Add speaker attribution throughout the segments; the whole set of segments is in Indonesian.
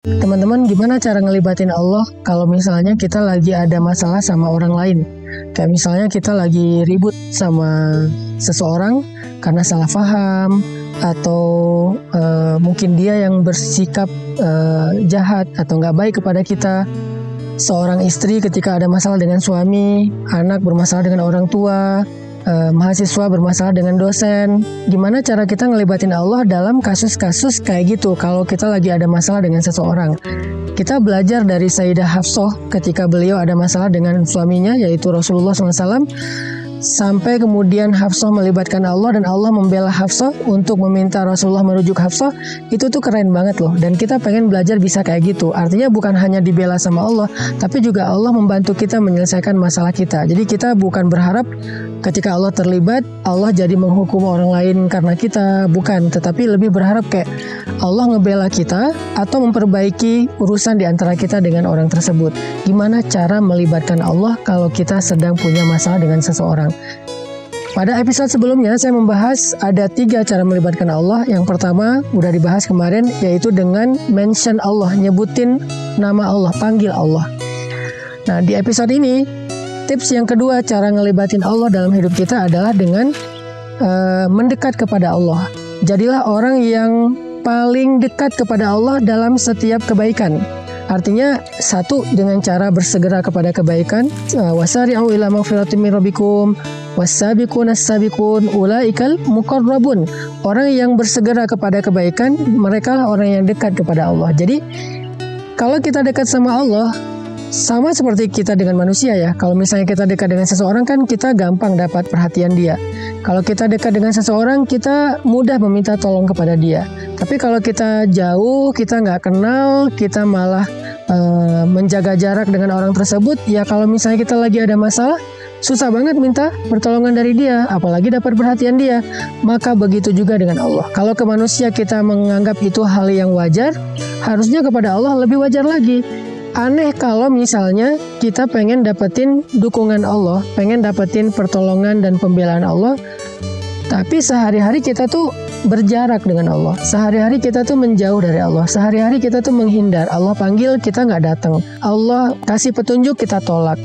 Speaker 1: Teman-teman, gimana cara ngelibatin Allah kalau misalnya kita lagi ada masalah sama orang lain? Kayak misalnya kita lagi ribut sama seseorang karena salah paham, atau mungkin dia yang bersikap jahat atau nggak baik kepada kita. Seorang istri ketika ada masalah dengan suami, anak bermasalah dengan orang tua, mahasiswa bermasalah dengan dosen. Gimana cara kita ngelibatin Allah dalam kasus-kasus kayak gitu kalau kita lagi ada masalah dengan seseorang? Kita belajar dari Sayyidah Hafsah ketika beliau ada masalah dengan suaminya, yaitu Rasulullah SAW. Sampai kemudian Hafsah melibatkan Allah dan Allah membela Hafsah untuk meminta Rasulullah merujuk Hafsah. Itu tuh keren banget loh. Dan kita pengen belajar bisa kayak gitu. Artinya bukan hanya dibela sama Allah, tapi juga Allah membantu kita menyelesaikan masalah kita. Jadi kita bukan berharap ketika Allah terlibat, Allah jadi menghukum orang lain karena kita. Bukan, tetapi lebih berharap kayak Allah ngebela kita atau memperbaiki urusan di antara kita dengan orang tersebut. Gimana cara melibatkan Allah kalau kita sedang punya masalah dengan seseorang? Pada episode sebelumnya saya membahas ada 3 cara melibatkan Allah. Yang pertama udah dibahas kemarin, yaitu dengan mention Allah, nyebutin nama Allah, panggil Allah. Nah, di episode ini tips yang kedua cara ngelibatin Allah dalam hidup kita adalah dengan mendekat kepada Allah. Jadilah orang yang paling dekat kepada Allah dalam setiap kebaikan. Artinya, satu, dengan cara bersegera kepada kebaikan. Wasari'u ila maghfiratin min rabbikum was-sabiqun as-sabiqun ulaikal muqarrabun. Orang yang bersegera kepada kebaikan, mereka lah orang yang dekat kepada Allah. Jadi, kalau kita dekat sama Allah, sama seperti kita dengan manusia ya. Kalau misalnya kita dekat dengan seseorang kan kita gampang dapat perhatian dia. Kalau kita dekat dengan seseorang, kita mudah meminta tolong kepada dia. Tapi kalau kita jauh, kita nggak kenal, kita malah menjaga jarak dengan orang tersebut, ya kalau misalnya kita lagi ada masalah, susah banget minta pertolongan dari dia, apalagi dapat perhatian dia. Maka begitu juga dengan Allah. Kalau ke manusia kita menganggap itu hal yang wajar, harusnya kepada Allah lebih wajar lagi. Aneh kalau misalnya kita pengen dapetin dukungan Allah, pengen dapetin pertolongan dan pembelaan Allah, tapi sehari-hari kita tuh berjarak dengan Allah. Sehari-hari kita tuh menjauh dari Allah. Sehari-hari kita tuh menghindar. Allah panggil, kita nggak datang. Allah kasih petunjuk, kita tolak.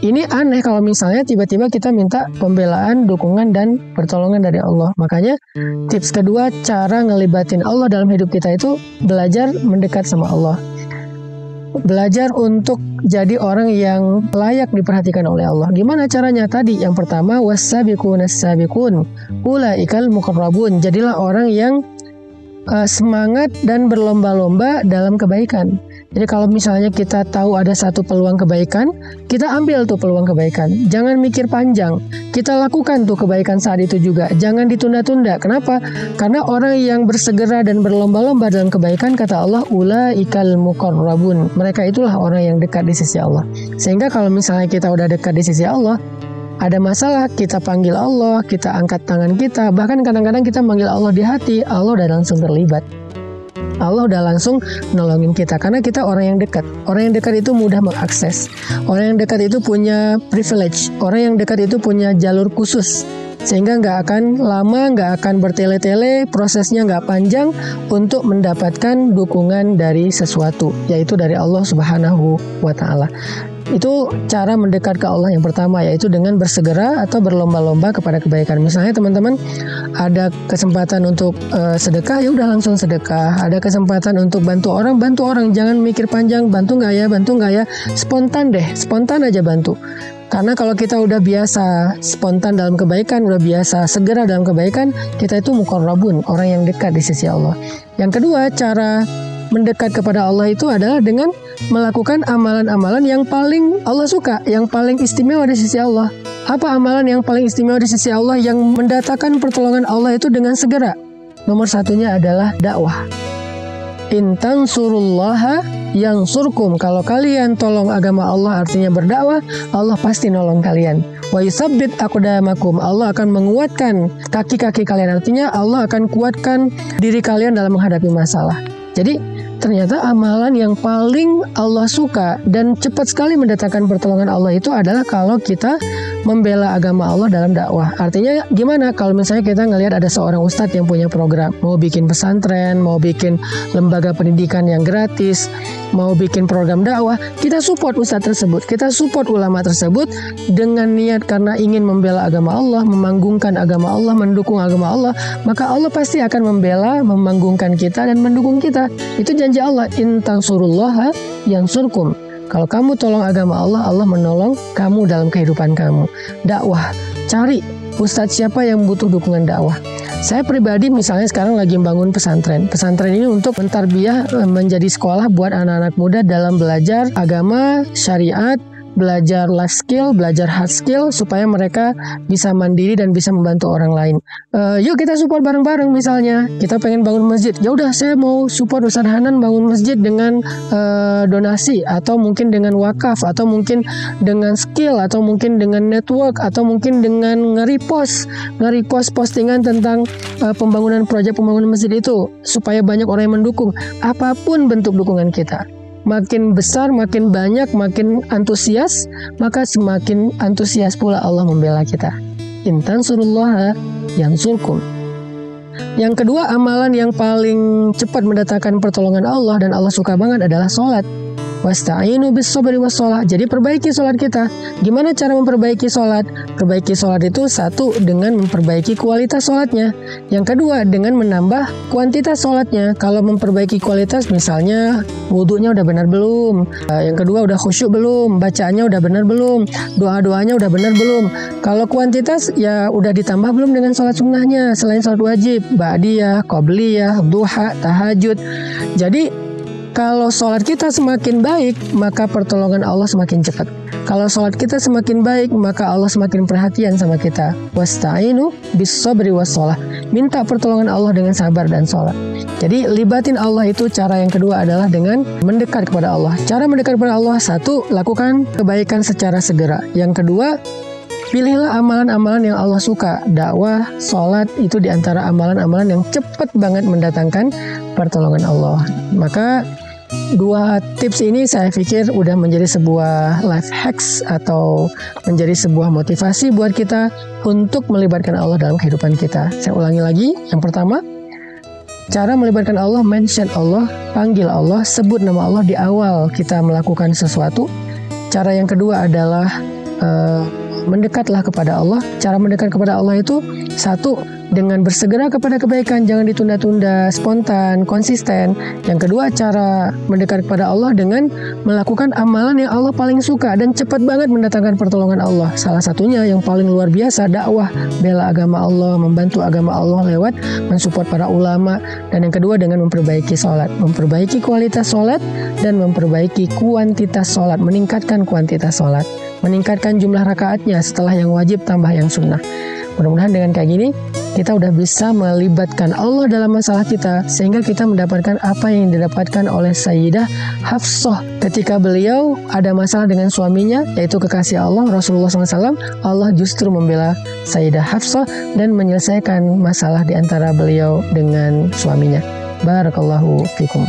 Speaker 1: Ini aneh kalau misalnya tiba-tiba kita minta pembelaan, dukungan, dan pertolongan dari Allah. Makanya tips kedua cara ngelibatin Allah dalam hidup kita itu belajar mendekat sama Allah. Belajar untuk jadi orang yang layak diperhatikan oleh Allah. Gimana caranya tadi? Yang pertama, was-sabiqun as-sabiqun ulaikal muqarrabun. Jadilah orang yang semangat dan berlomba-lomba dalam kebaikan. Jadi kalau misalnya kita tahu ada satu peluang kebaikan, kita ambil tuh peluang kebaikan. Jangan mikir panjang. Kita lakukan tuh kebaikan saat itu juga. Jangan ditunda-tunda. Kenapa? Karena orang yang bersegera dan berlomba-lomba dalam kebaikan, kata Allah, ulaikal muqarrabun. Mereka itulah orang yang dekat di sisi Allah. Sehingga kalau misalnya kita udah dekat di sisi Allah, ada masalah, kita panggil Allah, kita angkat tangan kita. Bahkan kadang-kadang kita manggil Allah di hati, Allah udah langsung terlibat. Allah udah langsung nolongin kita karena kita orang yang dekat. Orang yang dekat itu mudah mengakses. Orang yang dekat itu punya privilege. Orang yang dekat itu punya jalur khusus. Sehingga nggak akan lama, nggak akan bertele-tele, prosesnya nggak panjang untuk mendapatkan dukungan dari sesuatu, yaitu dari Allah Subhanahu wa Ta'ala. Itu cara mendekat ke Allah yang pertama, yaitu dengan bersegera atau berlomba-lomba kepada kebaikan. Misalnya teman-teman ada kesempatan untuk sedekah, ya udah langsung sedekah. Ada kesempatan untuk bantu orang, jangan mikir panjang, bantu nggak ya, spontan deh, spontan aja bantu. Karena kalau kita udah biasa spontan dalam kebaikan, udah biasa segera dalam kebaikan, kita itu muqarrabun, orang yang dekat di sisi Allah. Yang kedua, cara mendekat kepada Allah itu adalah dengan melakukan amalan-amalan yang paling Allah suka, yang paling istimewa di sisi Allah. Apa amalan yang paling istimewa di sisi Allah yang mendatangkan pertolongan Allah itu dengan segera? Nomor satunya adalah dakwah. In tansurullaha yansurkum. Kalau kalian tolong agama Allah, artinya berdakwah, Allah pasti nolong kalian. Wa yusabbit aqdamakum. Allah akan menguatkan kaki-kaki kalian. Artinya Allah akan kuatkan diri kalian dalam menghadapi masalah. Jadi ternyata amalan yang paling Allah suka dan cepat sekali mendatangkan pertolongan Allah itu adalah kalau kita membela agama Allah dalam dakwah. Artinya gimana? Kalau misalnya kita ngelihat ada seorang ustadz yang punya program, mau bikin pesantren, mau bikin lembaga pendidikan yang gratis, mau bikin program dakwah, kita support ustadz tersebut, kita support ulama tersebut dengan niat karena ingin membela agama Allah, memanggungkan agama Allah, mendukung agama Allah, maka Allah pasti akan membela, memanggungkan kita dan mendukung kita. Itu janji Allah, in tansurullaha yansurkum. Kalau kamu tolong agama Allah, Allah menolong kamu dalam kehidupan kamu. Dakwah, cari ustadz siapa yang butuh dukungan dakwah. Saya pribadi misalnya sekarang lagi membangun pesantren. Pesantren ini untuk mentarbiyah menjadi sekolah buat anak-anak muda dalam belajar agama, syariat, belajar life skill, belajar hard skill supaya mereka bisa mandiri dan bisa membantu orang lain. Yuk kita support bareng-bareng misalnya. Kita pengen bangun masjid. Ya udah saya mau support Ustaz Hanan bangun masjid dengan donasi atau mungkin dengan wakaf atau mungkin dengan skill atau mungkin dengan network atau mungkin dengan nge-repost postingan tentang pembangunan proyek pembangunan masjid itu supaya banyak orang yang mendukung. Apapun bentuk dukungan kita. Makin besar, makin banyak, makin antusias, maka semakin antusias pula Allah membela kita. In tansurullaha yansurkum. Yang kedua, amalan yang paling cepat mendatangkan pertolongan Allah dan Allah suka banget adalah sholat. Wasta'inu bis-sabri was-shalah. Jadi perbaiki sholat kita. Gimana cara memperbaiki sholat? Perbaiki sholat itu satu, dengan memperbaiki kualitas sholatnya. Yang kedua, dengan menambah kuantitas sholatnya. Kalau memperbaiki kualitas, misalnya wudhunya udah benar belum? Yang kedua, udah khusyuk belum? Bacaannya udah benar belum? Doa-doanya udah benar belum? Kalau kuantitas, ya udah ditambah belum dengan sholat sunnahnya? Selain sholat wajib, ba'diyah, qobliyah, duha, tahajud. Jadi kalau sholat kita semakin baik, maka pertolongan Allah semakin cepat. Kalau sholat kita semakin baik, maka Allah semakin perhatian sama kita. Wasta'inu bis-sabri was-shalah. Minta pertolongan Allah dengan sabar dan sholat. Jadi libatin Allah itu cara yang kedua adalah dengan mendekat kepada Allah. Cara mendekat kepada Allah, satu, lakukan kebaikan secara segera. Yang kedua, pilihlah amalan-amalan yang Allah suka. Dakwah, sholat itu diantara amalan-amalan yang cepat banget mendatangkan pertolongan Allah. Maka dua tips ini saya pikir udah menjadi sebuah life hacks atau menjadi sebuah motivasi buat kita untuk melibatkan Allah dalam kehidupan kita. Saya ulangi lagi. Yang pertama, cara melibatkan Allah, mention Allah, panggil Allah, sebut nama Allah di awal kita melakukan sesuatu. Cara yang kedua adalah mendekatlah kepada Allah. Cara mendekat kepada Allah itu satu, dengan bersegera kepada kebaikan, jangan ditunda-tunda, spontan, konsisten. Yang kedua, cara mendekat kepada Allah dengan melakukan amalan yang Allah paling suka dan cepat banget mendatangkan pertolongan Allah. Salah satunya yang paling luar biasa, dakwah, bela agama Allah, membantu agama Allah lewat mensupport para ulama. Dan yang kedua dengan memperbaiki sholat, memperbaiki kualitas sholat dan memperbaiki kuantitas sholat, meningkatkan kuantitas sholat, meningkatkan jumlah rakaatnya, setelah yang wajib tambah yang sunnah. Mudah-mudahan dengan kayak gini kita udah bisa melibatkan Allah dalam masalah kita, sehingga kita mendapatkan apa yang didapatkan oleh Sayyidah Hafsah ketika beliau ada masalah dengan suaminya, yaitu kekasih Allah Rasulullah SAW. Allah justru membela Sayyidah Hafsah dan menyelesaikan masalah di antara beliau dengan suaminya. Barakallahu fikum.